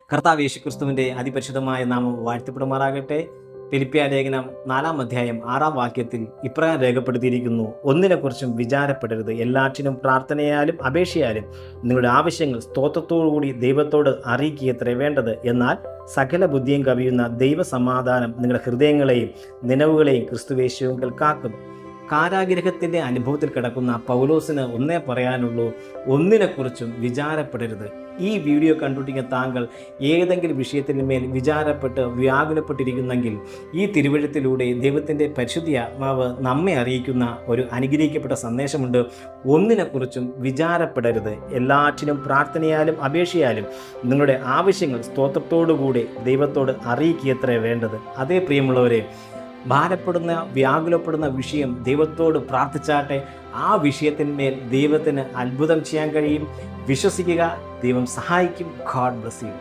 കർത്താവ് യേശുക്രിസ്തുവിൻ്റെ അതിപരിശുദ്ധമായ നാമം വാഴ്ത്തപ്പെടുമാറാകട്ടെ. ഫിലിപ്പിയ ലേഖനം 4-ാം അധ്യായം 6-ാം വാക്യത്തിൽ ഇപ്രകാരം രേഖപ്പെടുത്തിയിരിക്കുന്നു: ഒന്നിനെക്കുറിച്ചും വിചാരപ്പെടരുത്, എല്ലാറ്റിനും പ്രാർത്ഥനയാലും അപേക്ഷയാലും നിങ്ങളുടെ ആവശ്യങ്ങൾ സ്തോത്രത്തോടുകൂടി ദൈവത്തോട് അറിയിക്കുകയത്രേ വേണ്ടത്. എന്നാൽ സകല ബുദ്ധിയും കവിയുന്ന ദൈവസമാധാനം നിങ്ങളുടെ ഹൃദയങ്ങളെയും നിലവുകളെയും ക്രിസ്തുയേശുവിൽ കാക്കും. കാരാഗൃഹത്തിൻ്റെ അനുഭവത്തിൽ കിടക്കുന്ന പൗലോസിന് ഒന്നേ പറയാനുള്ളൂ: ഒന്നിനെക്കുറിച്ചും വിചാരപ്പെടരുത്. ഈ വീഡിയോ കണ്ടുപിടിക്കുന്ന താങ്കൾ ഏതെങ്കിലും വിഷയത്തിന് മേൽ വിചാരപ്പെട്ട് വ്യാകുലപ്പെട്ടിരിക്കുന്നെങ്കിൽ ഈ തിരുവഴുത്തിലൂടെ ദൈവത്തിൻ്റെ പരിശുദ്ധ ആത്മാവ് നമ്മെ അറിയിക്കുന്ന ഒരു അനുഗ്രഹിക്കപ്പെട്ട സന്ദേശമുണ്ട്. ഒന്നിനെക്കുറിച്ചും വിചാരപ്പെടരുത്, എല്ലാറ്റിനും പ്രാർത്ഥനയാലും അപേക്ഷയാലും നിങ്ങളുടെ ആവശ്യങ്ങൾ സ്തോത്രത്തോടുകൂടി ദൈവത്തോട് അറിയിക്കുകയത്രേ വേണ്ടത്. അതേ പ്രിയമുള്ളവരെ, ഭാരപ്പെടുന്ന വ്യാകുലപ്പെടുന്ന വിഷയം ദൈവത്തോട് പ്രാർത്ഥിച്ചാട്ടെ. ആ വിഷയത്തിന്മേൽ ദൈവത്തിന് അത്ഭുതം ചെയ്യാൻ കഴിയും. വിശ്വസിക്കുക, ദൈവം സഹായിക്കും. God bless you.